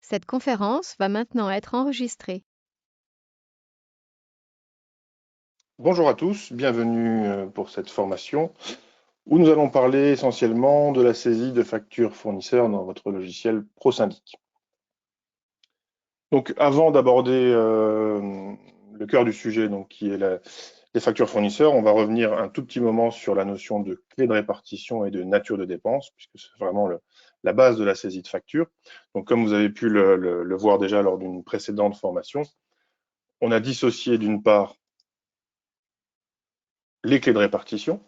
Cette conférence va maintenant être enregistrée. Bonjour à tous, bienvenue pour cette formation où nous allons parler essentiellement de la saisie de factures fournisseurs dans votre logiciel ProSyndic. Donc avant d'aborder le cœur du sujet, donc, qui est les factures fournisseurs, on va revenir un tout petit moment sur la notion de clé de répartition et de nature de dépense, puisque c'est vraiment la base de la saisie de factures. Donc comme vous avez pu le voir déjà lors d'une précédente formation, on a dissocié d'une part les clés de répartition.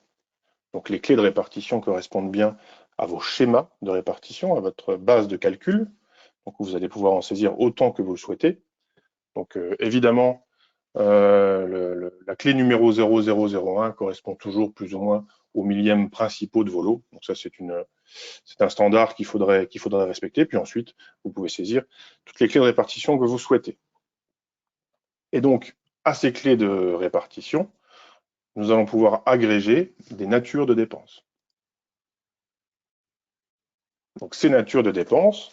Donc les clés de répartition correspondent bien à vos schémas de répartition, à votre base de calcul. Donc vous allez pouvoir en saisir autant que vous le souhaitez. Donc évidemment, la clé numéro 0001 correspond toujours plus ou moins aux millièmes principaux de vos lots. Donc ça, c'est un standard qu'il faudrait respecter. Puis ensuite, vous pouvez saisir toutes les clés de répartition que vous souhaitez. Et donc, à ces clés de répartition, nous allons pouvoir agréger des natures de dépenses. Donc ces natures de dépenses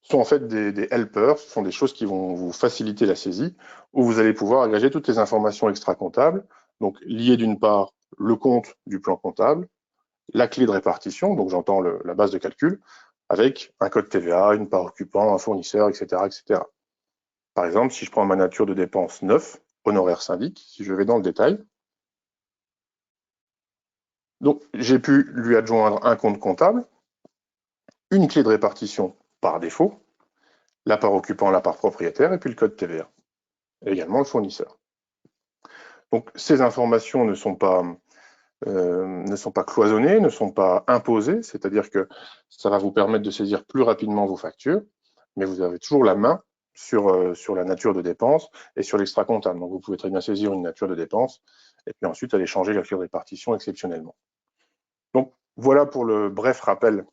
sont en fait des helpers, ce sont des choses qui vont vous faciliter la saisie, où vous allez pouvoir agréger toutes les informations extra-comptables, donc liées d'une part le compte du plan comptable, la clé de répartition, donc j'entends la base de calcul, avec un code TVA, une part occupant, un fournisseur, etc., etc. Par exemple, si je prends ma nature de dépense 9, honoraire syndic, si je vais dans le détail, donc j'ai pu lui adjoindre un compte comptable, une clé de répartition par défaut, la part occupant, la part propriétaire, et puis le code TVA, et également le fournisseur. Donc ces informations ne sont pas cloisonnées, ne sont pas imposées, c'est-à-dire que ça va vous permettre de saisir plus rapidement vos factures, mais vous avez toujours la main sur la nature de dépense et sur l'extra comptable. Donc vous pouvez très bien saisir une nature de dépense et puis ensuite aller changer la clé de répartition exceptionnellement. Donc voilà pour le bref rappel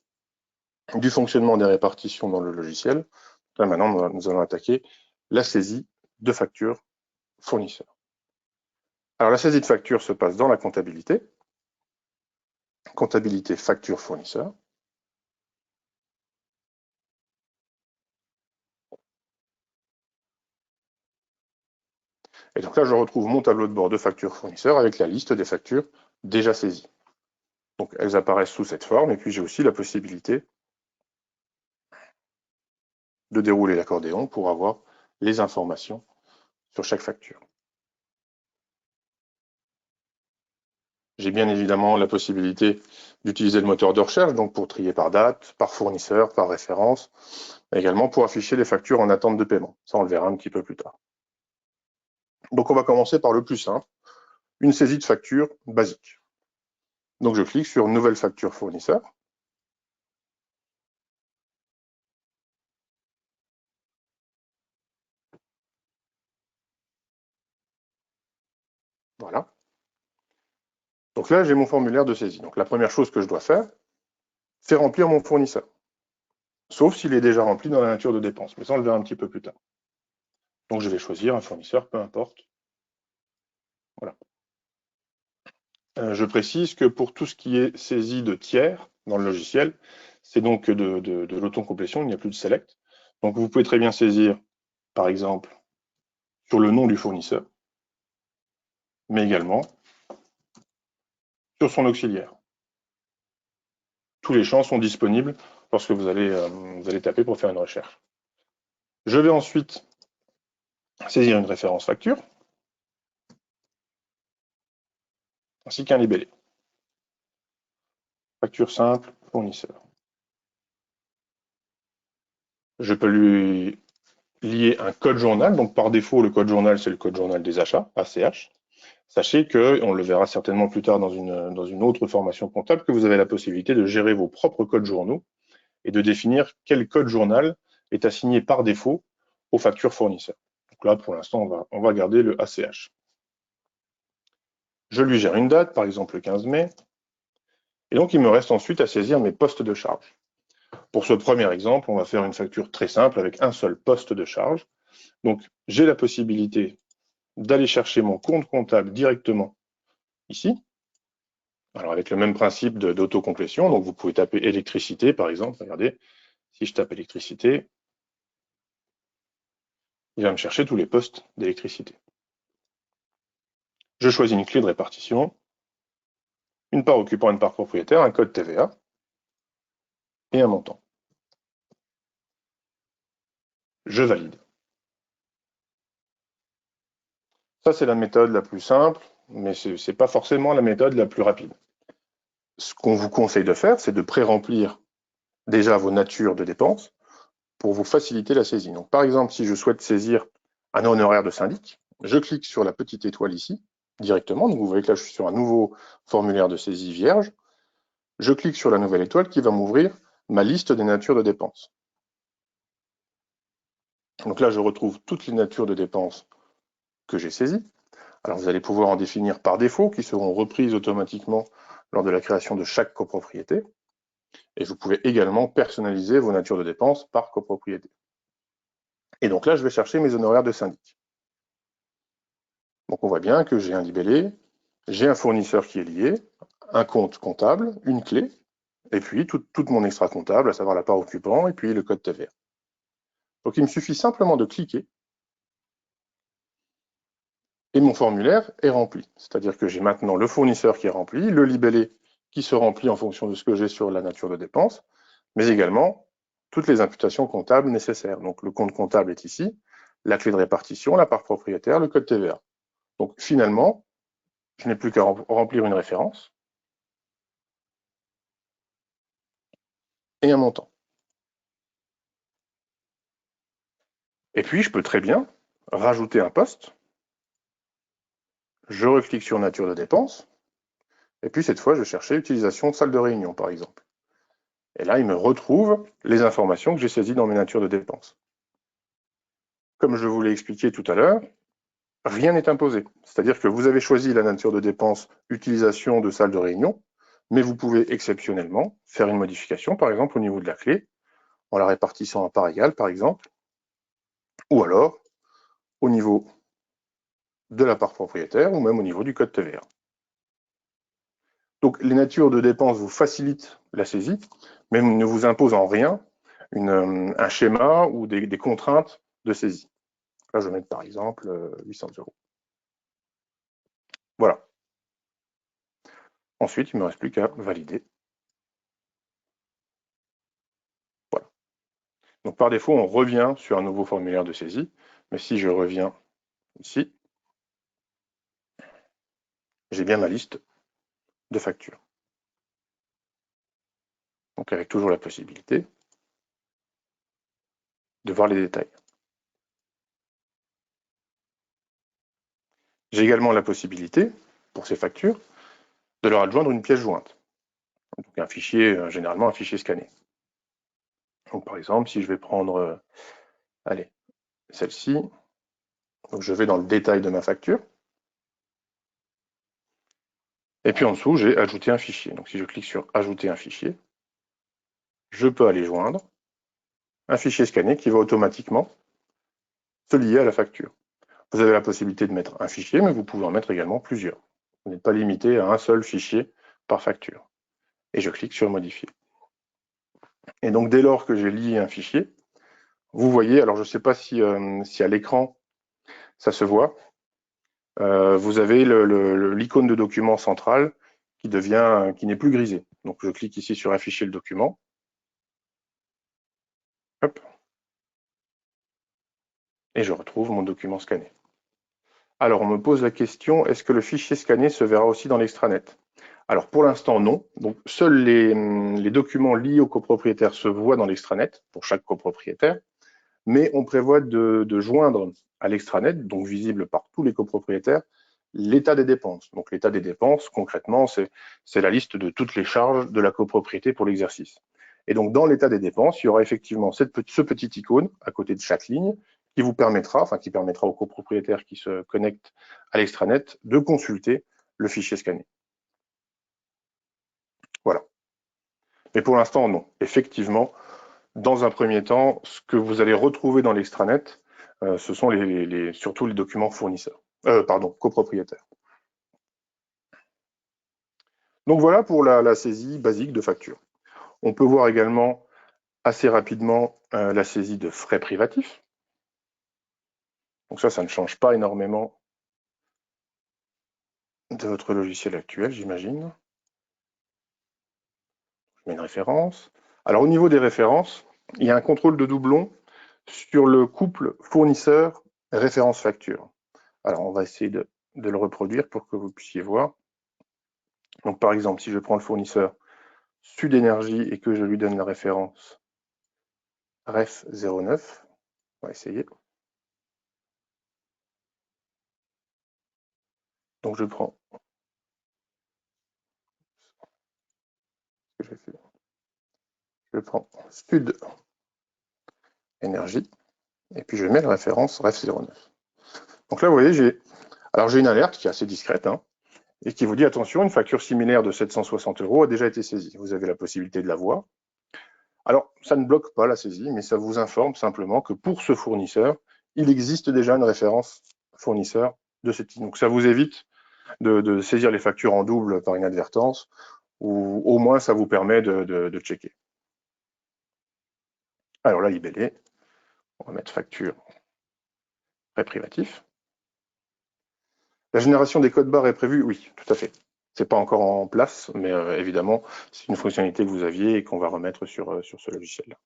du fonctionnement des répartitions dans le logiciel. Là, maintenant, nous allons attaquer la saisie de factures fournisseurs. Alors la saisie de factures se passe dans la comptabilité facture fournisseur. Et donc là, je retrouve mon tableau de bord de factures fournisseurs avec la liste des factures déjà saisies. Donc elles apparaissent sous cette forme, et puis j'ai aussi la possibilité de dérouler l'accordéon pour avoir les informations sur chaque facture. J'ai bien évidemment la possibilité d'utiliser le moteur de recherche, donc pour trier par date, par fournisseur, par référence, également pour afficher les factures en attente de paiement. Ça, on le verra un petit peu plus tard. Donc on va commencer par le plus simple, une saisie de facture basique. Donc je clique sur Nouvelle facture fournisseur. Voilà. Donc là, j'ai mon formulaire de saisie. Donc la première chose que je dois faire, c'est remplir mon fournisseur. Sauf s'il est déjà rempli dans la nature de dépense. Mais ça, on le verra un petit peu plus tard. Donc je vais choisir un fournisseur, peu importe. Voilà. Je précise que pour tout ce qui est saisie de tiers dans le logiciel, c'est donc de l'autocomplétion, il n'y a plus de select. Donc vous pouvez très bien saisir, par exemple, sur le nom du fournisseur, mais également sur son auxiliaire. Tous les champs sont disponibles lorsque vous allez taper pour faire une recherche. Je vais ensuite saisir une référence facture, ainsi qu'un libellé. Facture simple, fournisseur. Je peux lui lier un code journal. Donc par défaut, le code journal, c'est le code journal des achats, ACH. Sachez que, on le verra certainement plus tard dans une autre formation comptable, que vous avez la possibilité de gérer vos propres codes journaux et de définir quel code journal est assigné par défaut aux factures fournisseurs. Donc là, pour l'instant, on va garder le ACH. Je lui gère une date, par exemple le 15 mai, et donc il me reste ensuite à saisir mes postes de charge. Pour ce premier exemple, on va faire une facture très simple avec un seul poste de charge. Donc j'ai la possibilité d'aller chercher mon compte comptable directement ici. Alors avec le même principe d'autocomplétion, donc vous pouvez taper électricité par exemple, regardez, si je tape électricité, il va me chercher tous les postes d'électricité. Je choisis une clé de répartition, une part occupant une part propriétaire, un code TVA et un montant. Je valide. Ça, c'est la méthode la plus simple, mais ce n'est pas forcément la méthode la plus rapide. Ce qu'on vous conseille de faire, c'est de pré-remplir déjà vos natures de dépenses pour vous faciliter la saisie. Donc, par exemple, si je souhaite saisir un honoraire de syndic, je clique sur la petite étoile ici, directement. Donc, vous voyez que là, je suis sur un nouveau formulaire de saisie vierge. Je clique sur la nouvelle étoile qui va m'ouvrir ma liste des natures de dépenses. Donc là, je retrouve toutes les natures de dépenses que j'ai saisies. Alors, vous allez pouvoir en définir par défaut, qui seront reprises automatiquement lors de la création de chaque copropriété. Et vous pouvez également personnaliser vos natures de dépenses par copropriété. Et donc là, je vais chercher mes honoraires de syndic. Donc on voit bien que j'ai un libellé, j'ai un fournisseur qui est lié, un compte comptable, une clé, et puis tout mon extra comptable, à savoir la part occupant, et puis le code TVA. Donc il me suffit simplement de cliquer, et mon formulaire est rempli. C'est-à-dire que j'ai maintenant le fournisseur qui est rempli, le libellé qui se remplit en fonction de ce que j'ai sur la nature de dépense, mais également toutes les imputations comptables nécessaires. Donc le compte comptable est ici, la clé de répartition, la part propriétaire, le code TVA. Donc finalement, je n'ai plus qu'à remplir une référence et un montant. Et puis, je peux très bien rajouter un poste. Je reclique sur nature de dépense. Et puis, cette fois, je cherchais utilisation salle de réunion, par exemple. Et là, il me retrouve les informations que j'ai saisies dans mes natures de dépenses. Comme je vous l'ai expliqué tout à l'heure, rien n'est imposé. C'est-à-dire que vous avez choisi la nature de dépense utilisation de salle de réunion, mais vous pouvez exceptionnellement faire une modification, par exemple au niveau de la clé, en la répartissant à part égale, par exemple, ou alors au niveau de la part propriétaire, ou même au niveau du code TVA. Donc les natures de dépenses vous facilitent la saisie, mais ne vous imposent en rien un schéma ou des contraintes de saisie. Là, je vais mettre par exemple 800 euros. Voilà. Ensuite, il ne me reste plus qu'à valider. Voilà. Donc par défaut, on revient sur un nouveau formulaire de saisie, mais si je reviens ici, j'ai bien ma liste de factures. Donc avec toujours la possibilité de voir les détails. J'ai également la possibilité, pour ces factures, de leur adjoindre une pièce jointe. Donc un fichier, généralement un fichier scanné. Donc par exemple, si je vais prendre, allez, celle-ci, donc je vais dans le détail de ma facture, et puis en dessous, j'ai ajouté un fichier. Donc si je clique sur ajouter un fichier, je peux aller joindre un fichier scanné qui va automatiquement se lier à la facture. Vous avez la possibilité de mettre un fichier, mais vous pouvez en mettre également plusieurs. Vous n'êtes pas limité à un seul fichier par facture. Et je clique sur modifier. Et donc dès lors que j'ai lié un fichier, vous voyez, alors je ne sais pas si à l'écran ça se voit, vous avez l'icône de document central qui n'est plus grisé. Donc je clique ici sur afficher le document. Hop. Et je retrouve mon document scanné. Alors on me pose la question, est-ce que le fichier scanné se verra aussi dans l'extranet? Alors pour l'instant non. Donc seuls les documents liés au copropriétaire se voient dans l'extranet pour chaque copropriétaire, mais on prévoit de joindre à l'extranet, donc visible par tous les copropriétaires, l'état des dépenses. Donc l'état des dépenses, concrètement, c'est la liste de toutes les charges de la copropriété pour l'exercice. Et donc dans l'état des dépenses, il y aura effectivement ce petit icône à côté de chaque ligne qui vous permettra, qui permettra aux copropriétaires qui se connectent à l'extranet de consulter le fichier scanné. Voilà. Mais pour l'instant, non. Effectivement, dans un premier temps, ce que vous allez retrouver dans l'extranet, ce sont surtout les documents fournisseurs, copropriétaires. Donc voilà pour la saisie basique de facture. On peut voir également assez rapidement la saisie de frais privatifs. Donc ça ne change pas énormément de votre logiciel actuel, j'imagine. Je mets une référence. Alors au niveau des références, il y a un contrôle de doublon sur le couple fournisseur référence facture. Alors on va essayer de le reproduire pour que vous puissiez voir. Donc par exemple, si je prends le fournisseur Sud Énergie et que je lui donne la référence ref 09, on va essayer. Donc je prends ce que j'ai fait. Je prends Sud Énergie et puis je mets la référence ref 09. Donc là, vous voyez, j'ai une alerte qui est assez discrète, hein, et qui vous dit attention, une facture similaire de 760 € a déjà été saisie. Vous avez la possibilité de la voir. Alors, ça ne bloque pas la saisie, mais ça vous informe simplement que pour ce fournisseur, il existe déjà une référence fournisseur de ce type. Donc, ça vous évite de saisir les factures en double par inadvertance, ou au moins ça vous permet de checker. Alors là, libellé, on va mettre facture prêt privatif. La génération des codes barres est prévue? Oui, tout à fait. C'est pas encore en place, mais évidemment, c'est une fonctionnalité que vous aviez et qu'on va remettre sur ce logiciel.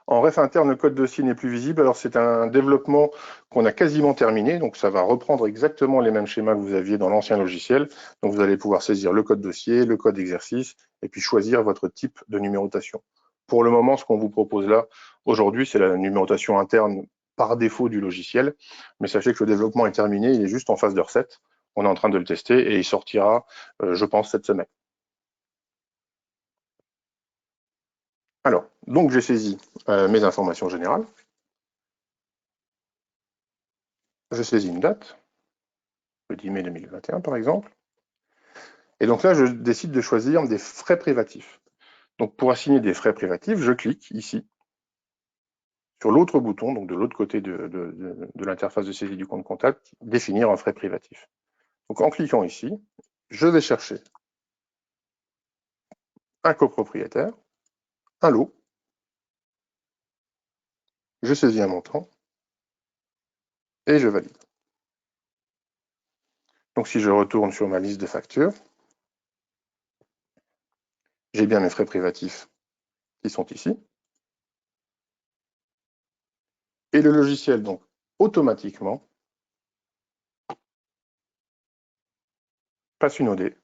En ref interne, le code dossier n'est plus visible. Alors c'est un développement qu'on a quasiment terminé, donc ça va reprendre exactement les mêmes schémas que vous aviez dans l'ancien logiciel. Donc vous allez pouvoir saisir le code dossier, le code exercice, et puis choisir votre type de numérotation. Pour le moment, ce qu'on vous propose là, aujourd'hui, c'est la numérotation interne par défaut du logiciel, mais sachez que le développement est terminé, il est juste en phase de recette. On est en train de le tester et il sortira, je pense, cette semaine. Alors, donc j'ai saisi mes informations générales. Je saisis une date, le 10 mai 2021 par exemple. Et donc là, je décide de choisir des frais privatifs. Donc pour assigner des frais privatifs, je clique ici sur l'autre bouton, donc de l'autre côté de l'interface de saisie du compte comptable, définir un frais privatif. Donc en cliquant ici, je vais chercher un copropriétaire, un lot, je saisis un montant et je valide. Donc si je retourne sur ma liste de factures, j'ai bien mes frais privatifs qui sont ici. Et le logiciel, donc, automatiquement, passe une OD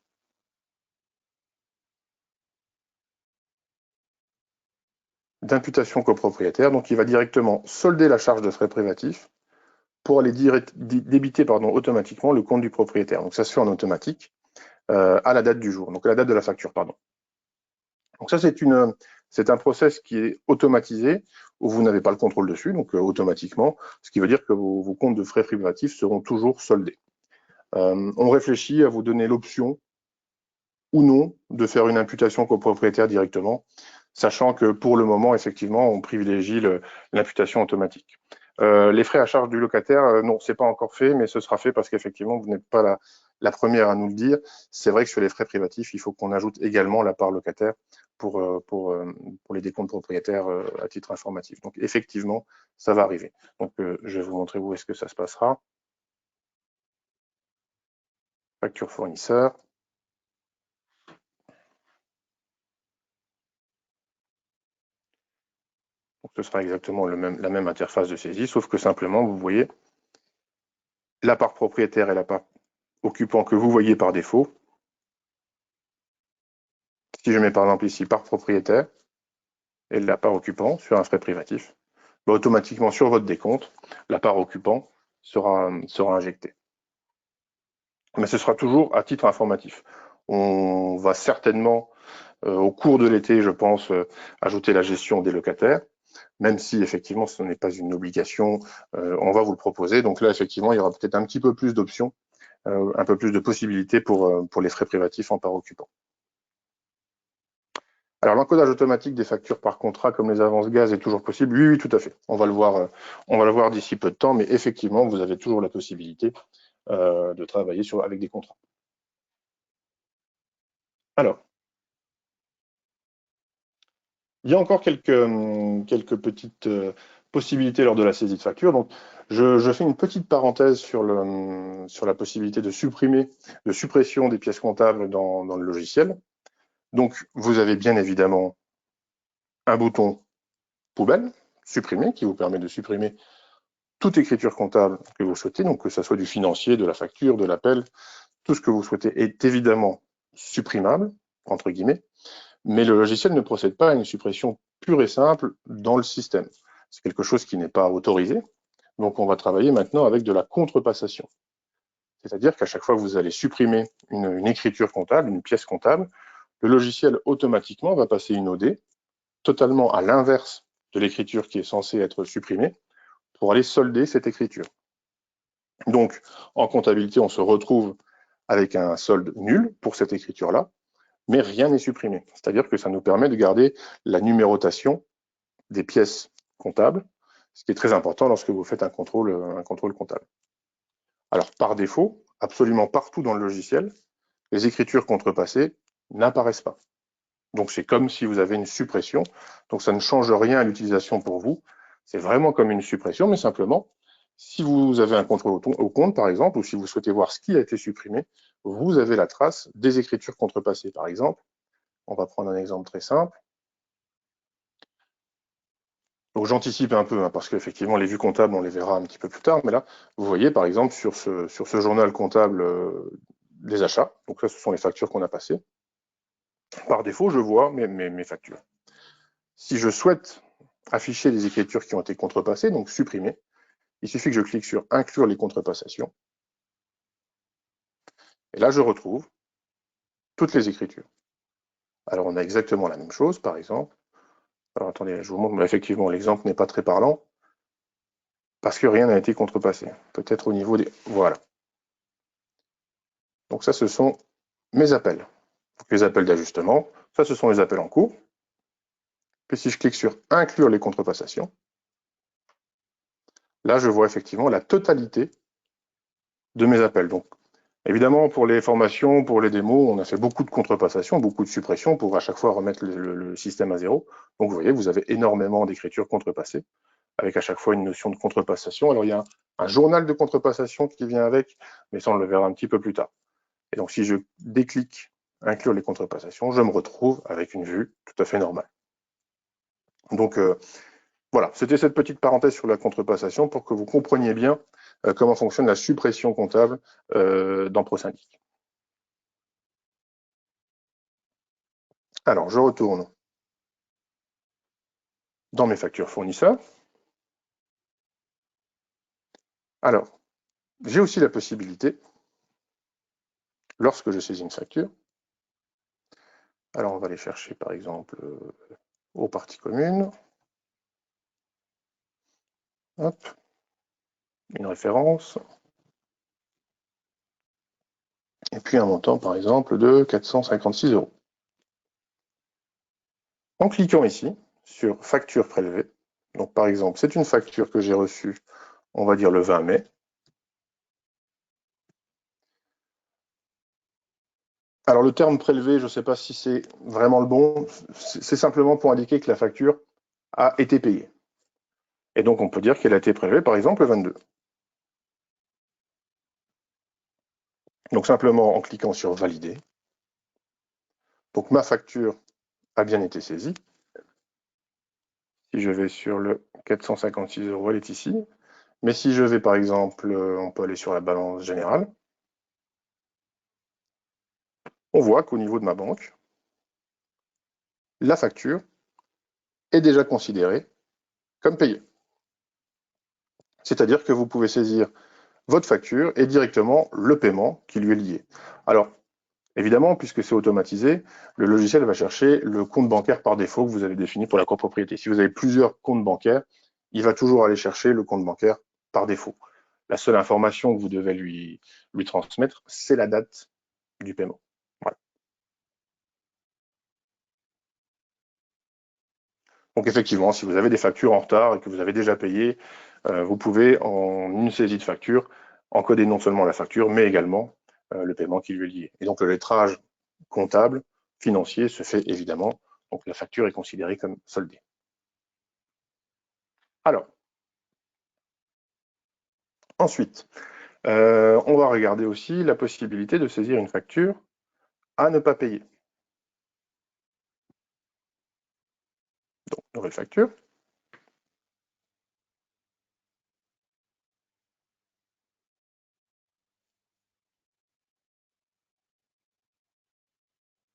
d'imputation copropriétaire. Donc, il va directement solder la charge de frais privatifs pour aller débiter automatiquement le compte du propriétaire. Donc, ça se fait en automatique à la date du jour, donc à la date de la facture, pardon. Donc, ça, c'est un process qui est automatisé où vous n'avez pas le contrôle dessus, donc automatiquement, ce qui veut dire que vos comptes de frais privatifs seront toujours soldés. On réfléchit à vous donner l'option ou non de faire une imputation copropriétaire directement, sachant que pour le moment, effectivement, on privilégie l'imputation automatique. Les frais à charge du locataire, non, c'est pas encore fait, mais ce sera fait parce qu'effectivement, vous n'êtes pas la première à nous le dire. C'est vrai que sur les frais privatifs, il faut qu'on ajoute également la part locataire pour les décomptes propriétaires à titre informatif. Donc effectivement, ça va arriver. Donc je vais vous montrer où est-ce que ça se passera. Facture fournisseur. Donc, ce sera exactement la même interface de saisie, sauf que simplement, vous voyez, la part propriétaire et la part occupant que vous voyez par défaut. Si je mets par exemple ici part propriétaire et la part occupant sur un frais privatif, bah, automatiquement sur votre décompte, la part occupant sera injectée. Mais ce sera toujours à titre informatif. On va certainement, au cours de l'été, je pense, ajouter la gestion des locataires, même si effectivement ce n'est pas une obligation, on va vous le proposer. Donc là, effectivement, il y aura peut-être un petit peu plus d'options, un peu plus de possibilités pour les frais privatifs en part occupant. Alors l'encodage automatique des factures par contrat comme les avances gaz est toujours possible? Oui, oui, tout à fait. On va le voir d'ici peu de temps, mais effectivement, vous avez toujours la possibilité de travailler avec des contrats. Alors, il y a encore quelques petites possibilités lors de la saisie de facture. Donc, je fais une petite parenthèse sur la possibilité de suppression des pièces comptables dans le logiciel. Donc, vous avez bien évidemment un bouton poubelle, supprimer, qui vous permet de supprimer toute écriture comptable que vous souhaitez, donc que ce soit du financier, de la facture, de l'appel, tout ce que vous souhaitez est évidemment supprimable, entre guillemets, mais le logiciel ne procède pas à une suppression pure et simple dans le système. C'est quelque chose qui n'est pas autorisé, donc on va travailler maintenant avec de la contrepassation. C'est-à-dire qu'à chaque fois que vous allez supprimer une écriture comptable, une pièce comptable, le logiciel automatiquement va passer une OD totalement à l'inverse de l'écriture qui est censée être supprimée pour aller solder cette écriture. Donc, en comptabilité, on se retrouve avec un solde nul pour cette écriture-là, mais rien n'est supprimé. C'est-à-dire que ça nous permet de garder la numérotation des pièces comptables, ce qui est très important lorsque vous faites un contrôle comptable. Alors, par défaut, absolument partout dans le logiciel, les écritures contrepassées n'apparaissent pas. Donc, c'est comme si vous avez une suppression. Donc, ça ne change rien à l'utilisation pour vous. C'est vraiment comme une suppression, mais simplement, si vous avez un contrôle au compte, par exemple, ou si vous souhaitez voir ce qui a été supprimé, vous avez la trace des écritures contrepassées. Par exemple, on va prendre un exemple très simple. Donc, j'anticipe un peu, parce qu'effectivement, les vues comptables, on les verra un petit peu plus tard. Mais là, vous voyez, par exemple, sur ce journal comptable des achats, donc ça, ce sont les factures qu'on a passées. Par défaut, je vois mes factures. Si je souhaite afficher les écritures qui ont été contrepassées, donc supprimer, il suffit que je clique sur inclure les contrepassations. Et là, je retrouve toutes les écritures. Alors, on a exactement la même chose, par exemple. Alors, attendez, je vous montre, mais effectivement, l'exemple n'est pas très parlant, parce que rien n'a été contrepassé. Peut-être au niveau des... Voilà. Donc ça, ce sont mes appels. Donc, les appels d'ajustement, ça, ce sont les appels en cours. Puis si je clique sur inclure les contrepassations, là, je vois effectivement la totalité de mes appels. Donc, évidemment, pour les formations, pour les démos, on a fait beaucoup de contrepassations, beaucoup de suppressions pour à chaque fois remettre le système à zéro. Donc, vous voyez, vous avez énormément d'écritures contrepassées, avec à chaque fois une notion de contrepassation. Alors, il y a un journal de contrepassation qui vient avec, mais ça, on le verra un petit peu plus tard. Et donc, si je déclique inclure les contrepassations, je me retrouve avec une vue tout à fait normale. Donc, voilà, c'était cette petite parenthèse sur la contrepassation pour que vous compreniez bien comment fonctionne la suppression comptable dans ProSyndic. Alors, je retourne dans mes factures fournisseurs. Alors, j'ai aussi la possibilité, lorsque je saisis une facture, alors on va aller chercher par exemple aux parties communes, hop, une référence, et puis un montant par exemple de 456 €. En cliquant ici sur facture prélevée, donc par exemple c'est une facture que j'ai reçue, on va dire le 20 mai, alors le terme prélevé, je ne sais pas si c'est vraiment le bon, c'est simplement pour indiquer que la facture a été payée. Et donc on peut dire qu'elle a été prélevée par exemple le 22. Donc simplement en cliquant sur valider. Donc ma facture a bien été saisie. Si je vais sur le 456 €, elle est ici. Mais si je vais par exemple, on peut aller sur la balance générale, on voit qu'au niveau de ma banque, la facture est déjà considérée comme payée. C'est-à-dire que vous pouvez saisir votre facture et directement le paiement qui lui est lié. Alors, évidemment, puisque c'est automatisé, le logiciel va chercher le compte bancaire par défaut que vous avez défini pour la copropriété. Si vous avez plusieurs comptes bancaires, il va toujours aller chercher le compte bancaire par défaut. La seule information que vous devez lui transmettre, c'est la date du paiement. Voilà. Donc effectivement, si vous avez des factures en retard et que vous avez déjà payé, vous pouvez, en une saisie de facture, encoder non seulement la facture, mais également le paiement qui lui est lié. Et donc le lettrage comptable, financier, se fait évidemment. Donc la facture est considérée comme soldée. Alors, Ensuite, on va regarder aussi la possibilité de saisir une facture à ne pas payer. Donc, nouvelle facture.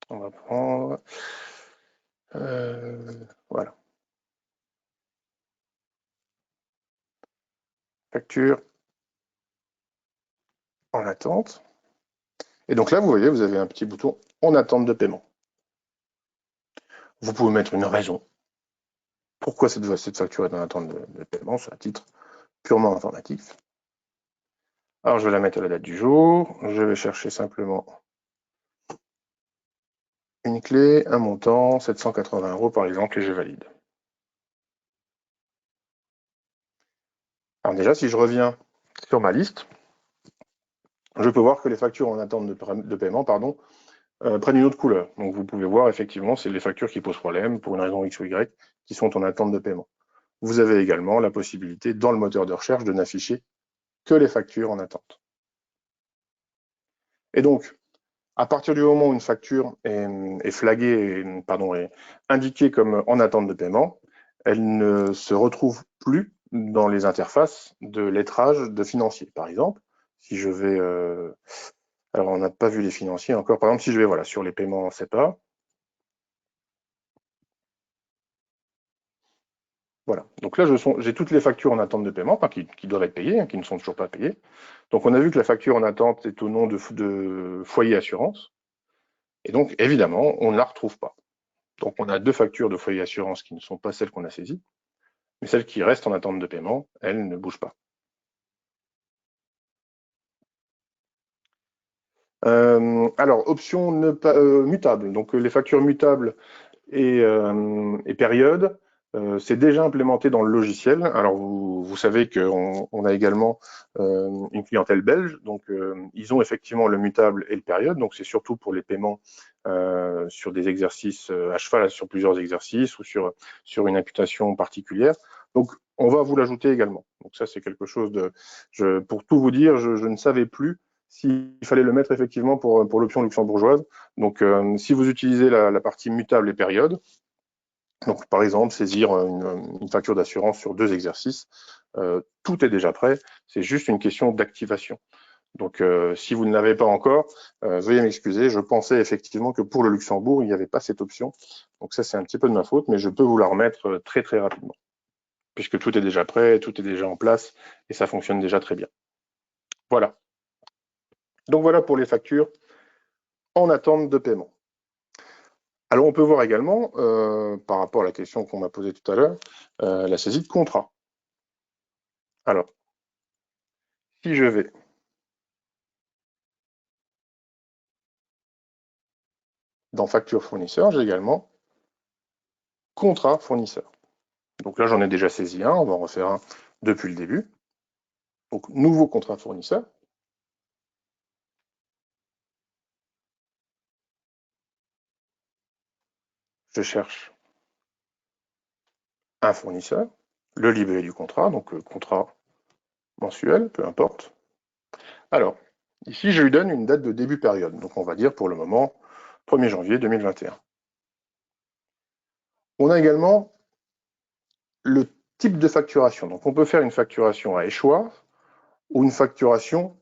On va prendre... voilà. Facture en attente. Et donc là, vous voyez, vous avez un petit bouton en attente de paiement. Vous pouvez mettre une raison. Pourquoi cette facture est en attente de paiement, c'est à titre purement informatif. Alors, je vais la mettre à la date du jour. Je vais chercher simplement une clé, un montant, 780 € par exemple, et je valide. Alors déjà, si je reviens sur ma liste, je peux voir que les factures en attente de paiement prennent une autre couleur. Donc vous pouvez voir effectivement, c'est les factures qui posent problème pour une raison X ou Y qui sont en attente de paiement. Vous avez également la possibilité dans le moteur de recherche de n'afficher que les factures en attente. Et donc, à partir du moment où une facture est flaguée, est indiquée comme en attente de paiement, elle ne se retrouve plus dans les interfaces de lettrage de financiers. Par exemple, si je vais... alors, on n'a pas vu les financiers encore. Par exemple, si je vais sur les paiements en SEPA, voilà. Donc là, j'ai toutes les factures en attente de paiement, qui doivent être payées, qui ne sont toujours pas payées. Donc on a vu que la facture en attente est au nom de Foyer Assurance. Et donc, évidemment, on ne la retrouve pas. Donc on a deux factures de Foyer Assurance qui ne sont pas celles qu'on a saisies, mais celles qui restent en attente de paiement, elles ne bougent pas. Alors, option mutable. Donc les factures mutables et période, c'est déjà implémenté dans le logiciel. Alors vous savez qu'on a également une clientèle belge, donc ils ont effectivement le mutable et le période, donc c'est surtout pour les paiements sur des exercices à cheval, sur plusieurs exercices ou sur une imputation particulière. Donc on va vous l'ajouter également. Donc ça c'est quelque chose pour tout vous dire, je ne savais plus s'il fallait le mettre effectivement pour l'option luxembourgeoise. Donc, si vous utilisez la partie mutable et période, donc par exemple saisir une facture d'assurance sur 2 exercices, tout est déjà prêt, c'est juste une question d'activation. Donc, si vous ne l'avez pas encore, veuillez m'excuser, je pensais effectivement que pour le Luxembourg, il n'y avait pas cette option. Donc ça, c'est un petit peu de ma faute, mais je peux vous la remettre très très rapidement, puisque tout est déjà prêt, tout est déjà en place, et ça fonctionne déjà très bien. Voilà. Donc voilà pour les factures en attente de paiement. Alors on peut voir également, par rapport à la question qu'on m'a posée tout à l'heure, la saisie de contrat. Alors, si je vais dans facture fournisseur, j'ai également contrat fournisseur. Donc là, j'en ai déjà saisi un, on va en refaire un depuis le début. Donc, nouveau contrat fournisseur. Je cherche un fournisseur, le libellé du contrat, donc contrat mensuel, peu importe. Alors, ici, je lui donne une date de début période. Donc, on va dire pour le moment 1er janvier 2021. On a également le type de facturation. Donc, on peut faire une facturation à échoir ou une facturation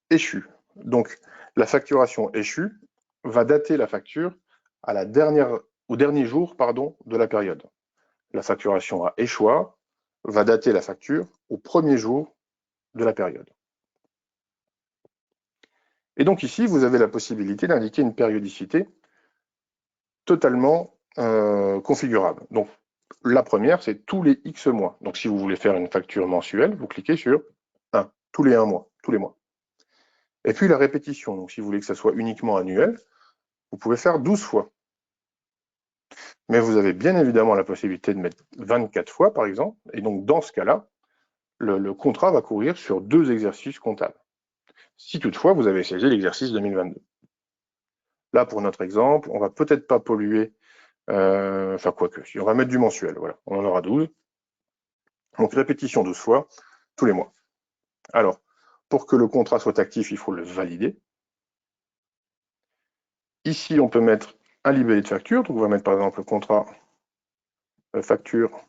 échue. Donc, la facturation échue va dater la facture au dernier jour de la période. La facturation à échoir va dater la facture au premier jour de la période. Et donc ici, vous avez la possibilité d'indiquer une périodicité totalement configurable. Donc, la première, c'est tous les X mois. Donc, si vous voulez faire une facture mensuelle, vous cliquez sur 1, tous les 1 mois, tous les mois. Et puis la répétition, donc si vous voulez que ça soit uniquement annuel, vous pouvez faire 12 fois. Mais vous avez bien évidemment la possibilité de mettre 24 fois, par exemple, et donc dans ce cas-là, le contrat va courir sur 2 exercices comptables. Si toutefois vous avez saisi l'exercice 2022. Là, pour notre exemple, on va peut-être pas polluer, enfin quoique, si on va mettre du mensuel, voilà, on en aura 12. Donc répétition 12 fois, tous les mois. Alors, Pour que le contrat soit actif, il faut le valider. Ici, on peut mettre un libellé de facture. Donc, on va mettre par exemple le contrat facture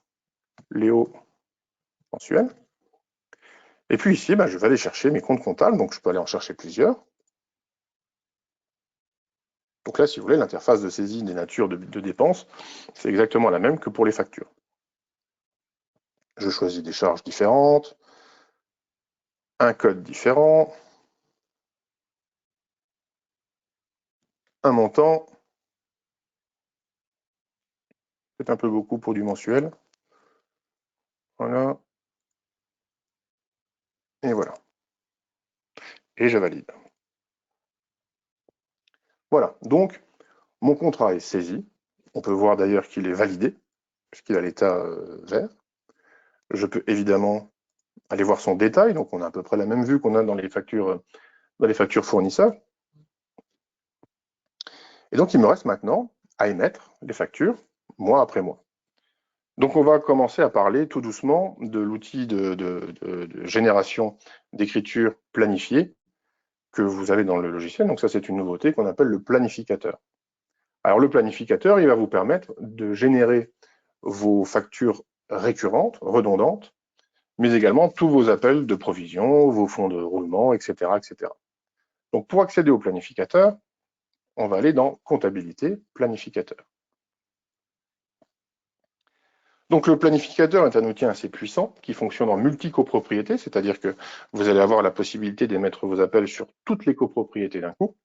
Léo mensuel. Et puis ici, je vais aller chercher mes comptes comptables. Donc, je peux aller en chercher plusieurs. Donc là, si vous voulez, l'interface de saisie des natures de dépenses, c'est exactement la même que pour les factures. Je choisis des charges différentes, un code différent, un montant. C'est un peu beaucoup pour du mensuel. Voilà. Et voilà. Et je valide. Voilà. Donc, mon contrat est saisi. On peut voir d'ailleurs qu'il est validé, puisqu'il a l'état vert. Je peux évidemment aller voir son détail. Donc, on a à peu près la même vue qu'on a dans les factures fournisseurs. Et donc, il me reste maintenant à émettre les factures mois après mois. Donc, on va commencer à parler tout doucement de l'outil de génération d'écriture planifiée que vous avez dans le logiciel. Donc, ça, c'est une nouveauté qu'on appelle le planificateur. Alors, le planificateur, il va vous permettre de générer vos factures récurrentes, redondantes, mais également tous vos appels de provision, vos fonds de roulement, etc., etc. Donc, pour accéder au planificateur, on va aller dans Comptabilité, Planificateur. Donc le planificateur est un outil assez puissant qui fonctionne en multi-copropriété, c'est-à-dire que vous allez avoir la possibilité d'émettre vos appels sur toutes les copropriétés d'un coup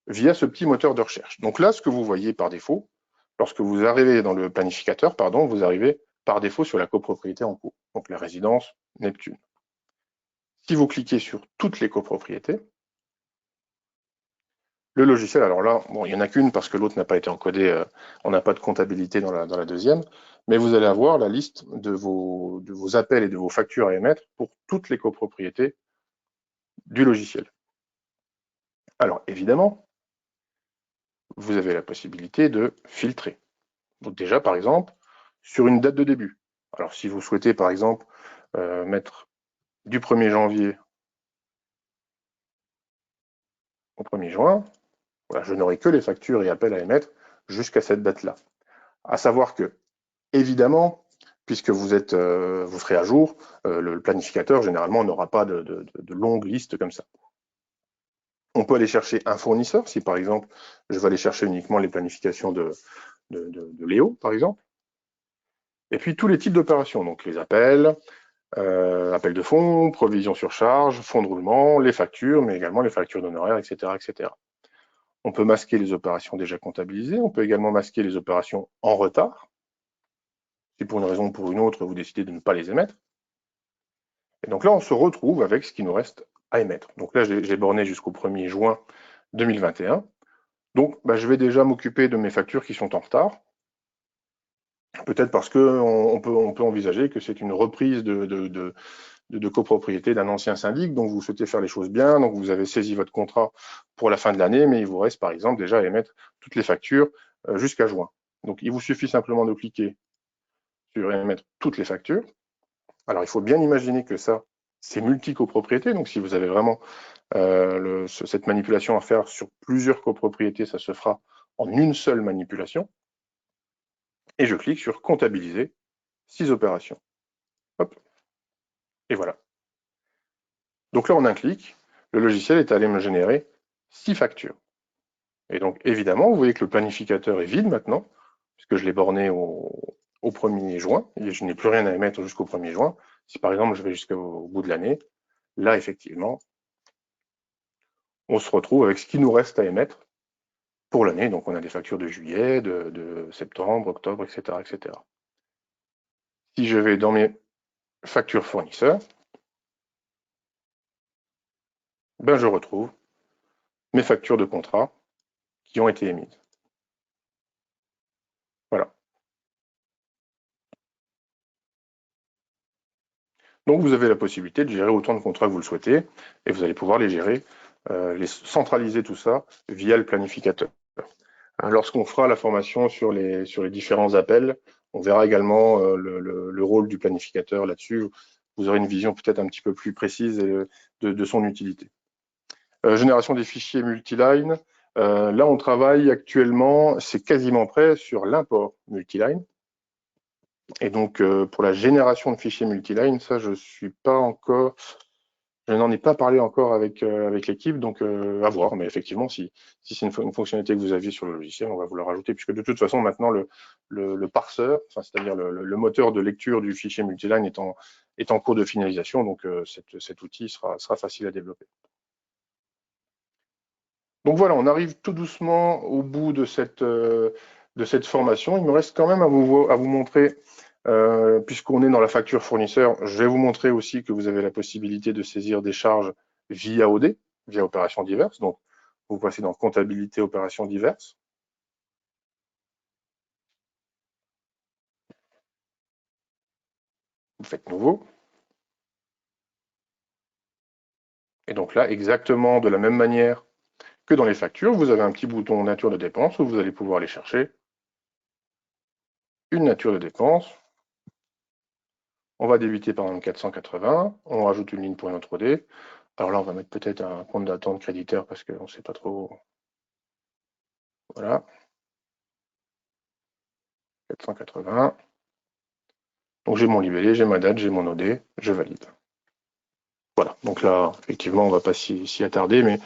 via ce petit moteur de recherche. Donc là, ce que vous voyez par défaut, lorsque vous arrivez dans le planificateur, vous arrivez par défaut sur la copropriété en cours, donc la résidence Neptune. Si vous cliquez sur toutes les copropriétés, le logiciel, alors là, bon, il n'y en a qu'une parce que l'autre n'a pas été encodé, on n'a pas de comptabilité dans la deuxième, mais vous allez avoir la liste de vos appels et de vos factures à émettre pour toutes les copropriétés du logiciel. Alors évidemment, vous avez la possibilité de filtrer. Donc déjà, par exemple, sur une date de début. Alors si vous souhaitez, par exemple, mettre du 1er janvier au 1er juin, voilà, je n'aurai que les factures et appels à émettre jusqu'à cette date-là. À savoir que, évidemment, puisque vous serez à jour, le planificateur, généralement, n'aura pas de longues listes comme ça. On peut aller chercher un fournisseur, si par exemple, je vais aller chercher uniquement les planifications de Léo, par exemple. Et puis, tous les types d'opérations, donc les appels, appels de fonds, provisions sur charge, fonds de roulement, les factures, mais également les factures d'honoraires, etc., etc. On peut masquer les opérations déjà comptabilisées, on peut également masquer les opérations en retard, si pour une raison ou pour une autre, vous décidez de ne pas les émettre. Et donc là, on se retrouve avec ce qui nous reste à émettre. Donc là, j'ai borné jusqu'au 1er juin 2021. Donc, je vais déjà m'occuper de mes factures qui sont en retard. Peut-être parce qu'on peut envisager que c'est une reprise de copropriété d'un ancien syndic, donc vous souhaitez faire les choses bien, donc vous avez saisi votre contrat pour la fin de l'année, mais il vous reste par exemple déjà à émettre toutes les factures jusqu'à juin. Donc il vous suffit simplement de cliquer sur émettre toutes les factures. Alors il faut bien imaginer que ça, c'est multi-copropriété, donc si vous avez vraiment cette manipulation à faire sur plusieurs copropriétés, ça se fera en une seule manipulation. Et je clique sur comptabiliser 6 opérations. Hop. Et voilà. Donc là, en un clic, le logiciel est allé me générer 6 factures. Et donc, évidemment, vous voyez que le planificateur est vide maintenant, puisque je l'ai borné au 1er juin, et je n'ai plus rien à émettre jusqu'au 1er juin. Si par exemple, je vais jusqu'au bout de l'année, là, effectivement, on se retrouve avec ce qui nous reste à émettre pour l'année. Donc, on a des factures de juillet, de septembre, octobre, etc., etc. Si je vais dans mes factures fournisseurs, je retrouve mes factures de contrat qui ont été émises. Voilà. Donc, vous avez la possibilité de gérer autant de contrats que vous le souhaitez et vous allez pouvoir les gérer, centraliser tout ça via le planificateur. Lorsqu'on fera la formation sur les différents appels, on verra également le rôle du planificateur là-dessus. vous aurez une vision peut-être un petit peu plus précise de son utilité. Génération des fichiers multiline. Là, on travaille actuellement, c'est quasiment prêt sur l'import multiline. Et donc, pour la génération de fichiers multiline, ça, je n'en ai pas parlé encore avec l'équipe, donc à voir. Mais effectivement, si c'est une fonctionnalité que vous aviez sur le logiciel, on va vous la rajouter, puisque de toute façon, maintenant, le parseur, c'est-à-dire le moteur de lecture du fichier multiline est en cours de finalisation, donc cet outil sera facile à développer. Donc voilà, on arrive tout doucement au bout de cette formation. Il me reste quand même à vous montrer, puisqu'on est dans la facture fournisseur, je vais vous montrer aussi que vous avez la possibilité de saisir des charges via OD, via opérations diverses. Donc, vous passez dans comptabilité, opérations diverses. Vous faites nouveau. Et donc là, exactement de la même manière que dans les factures, vous avez un petit bouton nature de dépense où vous allez pouvoir aller chercher une nature de dépense. On va débiter par exemple 480, on rajoute une ligne pour une autre OD. Alors là, on va mettre peut-être un compte d'attente créditeur parce qu'on ne sait pas trop. Voilà. 480. Donc j'ai mon libellé, j'ai ma date, j'ai mon OD, je valide. Voilà. Donc là, effectivement, on ne va pas s'y attarder, mais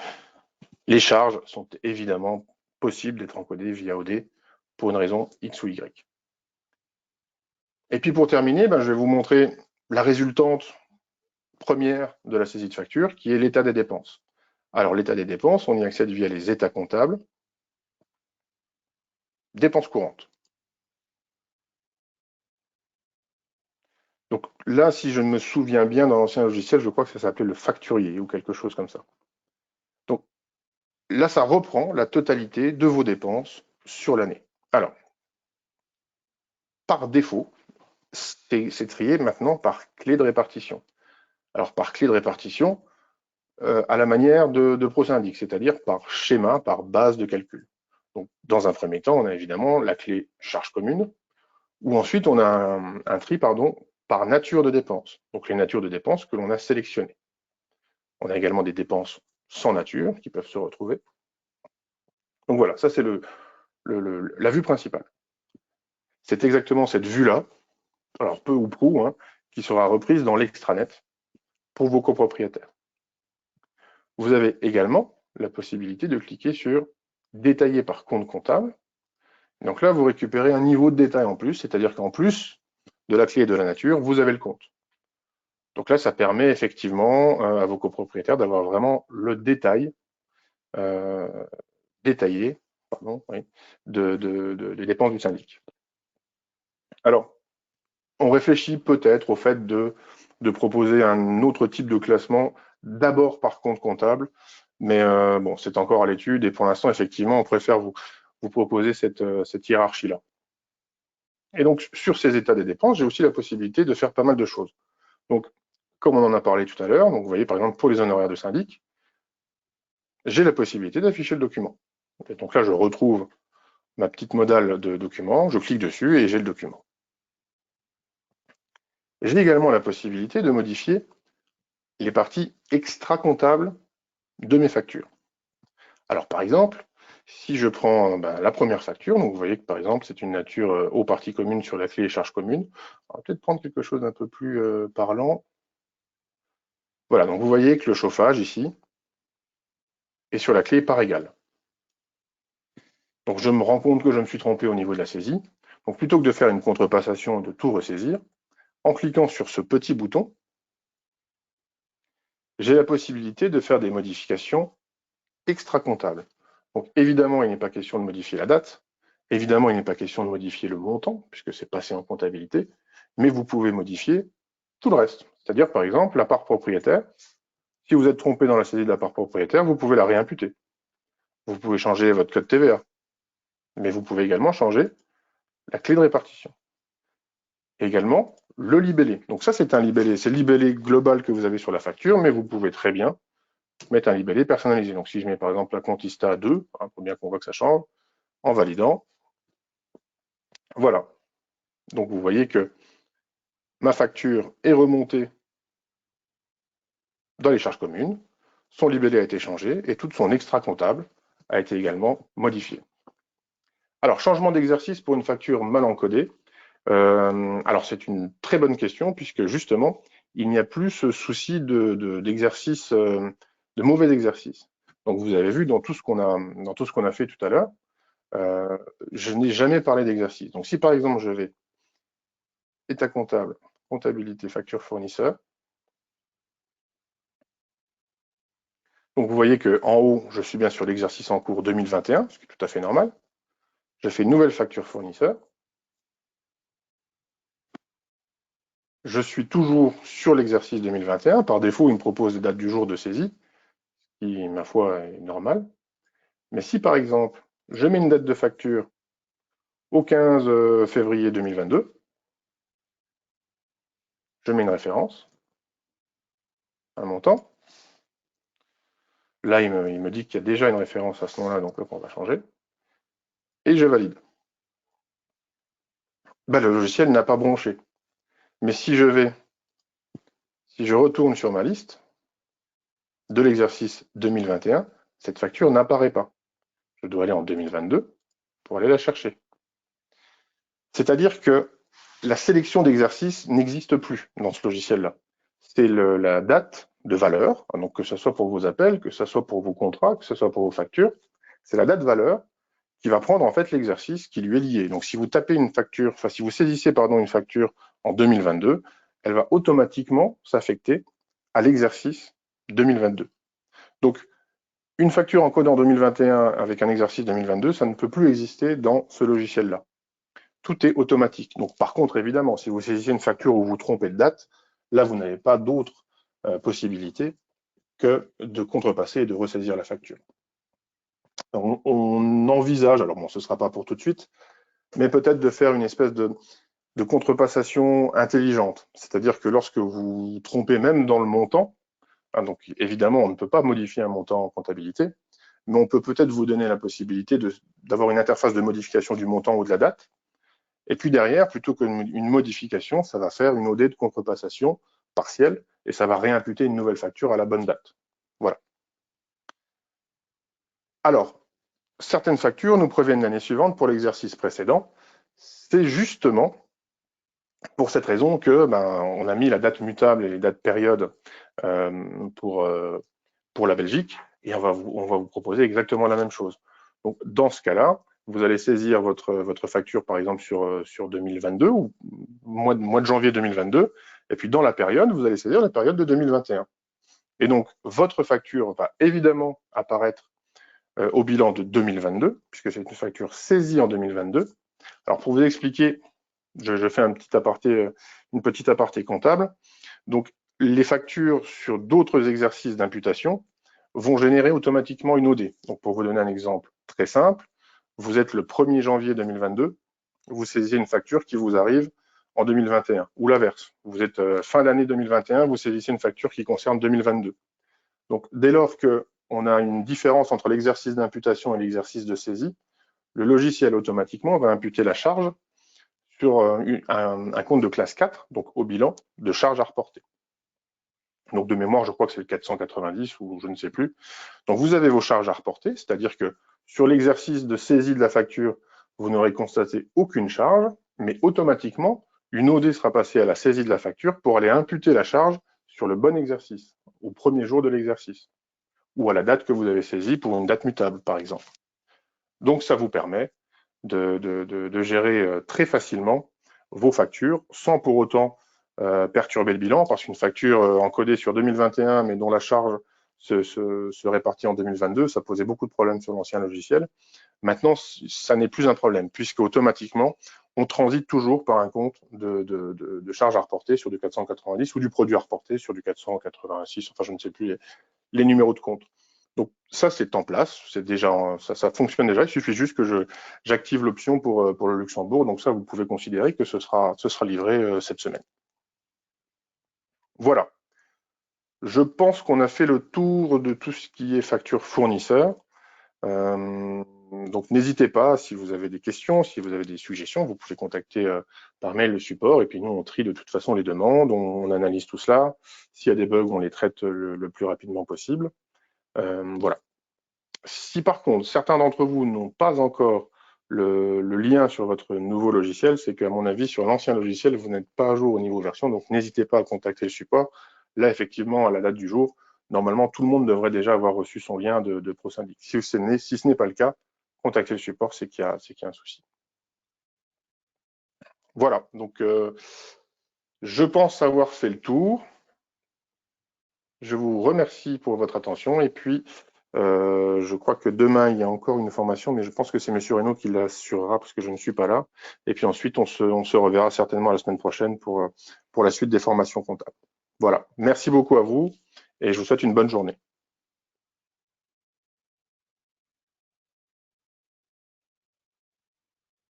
les charges sont évidemment possibles d'être encodées via OD pour une raison X ou Y. Et puis pour terminer, je vais vous montrer la résultante première de la saisie de facture, qui est l'état des dépenses. Alors l'état des dépenses, on y accède via les états comptables, dépenses courantes. Donc là, si je me souviens bien, dans l'ancien logiciel, je crois que ça s'appelait le facturier ou quelque chose comme ça. Donc là, ça reprend la totalité de vos dépenses sur l'année. Alors, par défaut, c'est trié maintenant par clé de répartition. Alors, par clé de répartition, à la manière de ProSyndic, c'est-à-dire par schéma, par base de calcul. Donc, dans un premier temps, on a évidemment la clé charge commune, où ensuite on a un tri par nature de dépenses. Donc, les natures de dépenses que l'on a sélectionnées. On a également des dépenses sans nature qui peuvent se retrouver. Donc voilà, ça c'est la vue principale. C'est exactement cette vue-là, alors peu ou prou, qui sera reprise dans l'extranet pour vos copropriétaires. Vous avez également la possibilité de cliquer sur détailler par compte comptable. Donc là, vous récupérez un niveau de détail en plus, c'est-à-dire qu'en plus de la clé et de la nature, vous avez le compte. Donc là, ça permet effectivement à vos copropriétaires d'avoir vraiment le détail détaillé des dépenses du syndic. Alors, on réfléchit peut-être au fait de proposer un autre type de classement, d'abord par compte comptable, mais bon, c'est encore à l'étude et pour l'instant, effectivement, on préfère vous proposer cette hiérarchie-là. Et donc, sur ces états des dépenses, j'ai aussi la possibilité de faire pas mal de choses. Donc, comme on en a parlé tout à l'heure, donc vous voyez, par exemple, pour les honoraires de syndic, j'ai la possibilité d'afficher le document. Et donc là, je retrouve ma petite modale de document, je clique dessus et j'ai le document. J'ai également la possibilité de modifier les parties extra-comptables de mes factures. Alors par exemple, si je prends la première facture, donc vous voyez que par exemple c'est une nature aux parties communes sur la clé et charges communes, on va peut-être prendre quelque chose d'un peu plus parlant. Voilà, donc vous voyez que le chauffage ici est sur la clé par égal. Donc je me rends compte que je me suis trompé au niveau de la saisie. Donc plutôt que de faire une contrepassation de tout ressaisir, en cliquant sur ce petit bouton, j'ai la possibilité de faire des modifications extra-comptables. Donc évidemment, il n'est pas question de modifier la date, évidemment, il n'est pas question de modifier le montant, puisque c'est passé en comptabilité, mais vous pouvez modifier tout le reste. C'est-à-dire, par exemple, la part propriétaire. Si vous êtes trompé dans la saisie de la part propriétaire, vous pouvez la réimputer. Vous pouvez changer votre code TVA, mais vous pouvez également changer la clé de répartition. Et également, le libellé. Donc ça, c'est un libellé. C'est le libellé global que vous avez sur la facture, mais vous pouvez très bien mettre un libellé personnalisé. Donc si je mets par exemple la Contista 2, pour bien qu'on voit que ça change, en validant, voilà. Donc vous voyez que ma facture est remontée dans les charges communes, son libellé a été changé et tout son extra comptable a été également modifié. Alors, changement d'exercice pour une facture mal encodée. Alors, c'est une très bonne question puisque justement, il n'y a plus ce souci d'exercice, de mauvais exercice. Donc, vous avez vu dans tout ce qu'on a fait tout à l'heure, je n'ai jamais parlé d'exercice. Donc, si par exemple, je vais état comptable, comptabilité, facture fournisseur. Donc, vous voyez qu'en haut, je suis bien sur l'exercice en cours 2021, ce qui est tout à fait normal. Je fais une nouvelle facture fournisseur. Je suis toujours sur l'exercice 2021. Par défaut, il me propose les dates du jour de saisie, ce qui, ma foi, est normal. Mais si, par exemple, je mets une date de facture au 15 février 2022, je mets une référence, un montant. Là, il me dit qu'il y a déjà une référence à ce moment-là, donc on va changer. Et je valide. Ben, le logiciel n'a pas bronché. Mais si je retourne sur ma liste de l'exercice 2021, cette facture n'apparaît pas. Je dois aller en 2022 pour aller la chercher. C'est-à-dire que la sélection d'exercices n'existe plus dans ce logiciel-là. C'est la date de valeur, donc que ce soit pour vos appels, que ce soit pour vos contrats, que ce soit pour vos factures, c'est la date valeur qui va prendre en fait l'exercice qui lui est lié. Donc si vous tapez une facture, enfin si vous saisissez une facture en 2022, elle va automatiquement s'affecter à l'exercice 2022. Donc une facture encodée en 2021 avec un exercice 2022, ça ne peut plus exister dans ce logiciel-là. Tout est automatique. Donc, par contre, évidemment, si vous saisissez une facture où vous trompez de date, là, vous n'avez pas d'autre possibilité que de contrepasser et de ressaisir la facture. On envisage, alors bon, ce ne sera pas pour tout de suite, mais peut-être de faire une espèce de contrepassation intelligente. C'est-à-dire que lorsque vous trompez même dans le montant, donc évidemment, on ne peut pas modifier un montant en comptabilité, mais on peut peut-être vous donner la possibilité d'avoir une interface de modification du montant ou de la date. Et puis derrière, plutôt qu'une modification, ça va faire une OD de contrepassation partielle et ça va réimputer une nouvelle facture à la bonne date. Voilà. Alors, certaines factures nous préviennent l'année suivante pour l'exercice précédent. C'est justement pour cette raison que on a mis la date mutable et les dates périodes pour la Belgique et on va vous proposer exactement la même chose. Donc, dans ce cas-là, vous allez saisir votre facture, par exemple, sur 2022 ou mois de janvier 2022, et puis dans la période, vous allez saisir la période de 2021. Et donc, votre facture va évidemment apparaître au bilan de 2022, puisque c'est une facture saisie en 2022. Alors, pour vous expliquer, je fais une petite aparté comptable. Donc, les factures sur d'autres exercices d'imputation vont générer automatiquement une OD. Donc, pour vous donner un exemple très simple, vous êtes le 1er janvier 2022, vous saisissez une facture qui vous arrive en 2021, ou l'inverse. Vous êtes fin d'année 2021, vous saisissez une facture qui concerne 2022. Donc, dès lors qu'on a une différence entre l'exercice d'imputation et l'exercice de saisie, le logiciel automatiquement va imputer la charge sur un compte de classe 4, donc au bilan, de charges à reporter. Donc de mémoire, je crois que c'est le 490 ou je ne sais plus. Donc vous avez vos charges à reporter, c'est-à-dire que sur l'exercice de saisie de la facture, vous n'aurez constaté aucune charge, mais automatiquement, une OD sera passée à la saisie de la facture pour aller imputer la charge sur le bon exercice, au premier jour de l'exercice, ou à la date que vous avez saisie pour une date mutable, par exemple. Donc ça vous permet de gérer très facilement vos factures sans pour autant perturber le bilan, parce qu'une facture encodée sur 2021 mais dont la charge se répartit en 2022, ça posait beaucoup de problèmes sur l'ancien logiciel. Maintenant, ça n'est plus un problème, puisque automatiquement, on transite toujours par un compte de charges à reporter sur du 490 ou du produit à reporter sur du 486, enfin je ne sais plus les numéros de compte. Donc ça, c'est en place, ça fonctionne déjà. Il suffit juste que j'active l'option pour le Luxembourg. Donc ça, vous pouvez considérer que ce sera livré cette semaine. Voilà. Je pense qu'on a fait le tour de tout ce qui est facture fournisseur. Donc n'hésitez pas, si vous avez des questions, si vous avez des suggestions, vous pouvez contacter par mail le support et puis nous on trie de toute façon les demandes, on analyse tout cela. S'il y a des bugs, on les traite le plus rapidement possible. Voilà. Si par contre certains d'entre vous n'ont pas encore le lien sur votre nouveau logiciel, c'est qu'à mon avis sur l'ancien logiciel vous n'êtes pas à jour au niveau version, donc n'hésitez pas à contacter le support. Là effectivement à la date du jour, normalement tout le monde devrait déjà avoir reçu son lien de ProSyndic. Si ce n'est pas le cas, contactez le support, c'est qu'il y a un souci. Voilà, donc je pense avoir fait le tour. Je vous remercie pour votre attention et puis je crois que demain il y a encore une formation, mais je pense que c'est Monsieur Reynaud qui l'assurera parce que je ne suis pas là. Et puis ensuite on se reverra certainement la semaine prochaine pour la suite des formations comptables. Voilà, merci beaucoup à vous et je vous souhaite une bonne journée.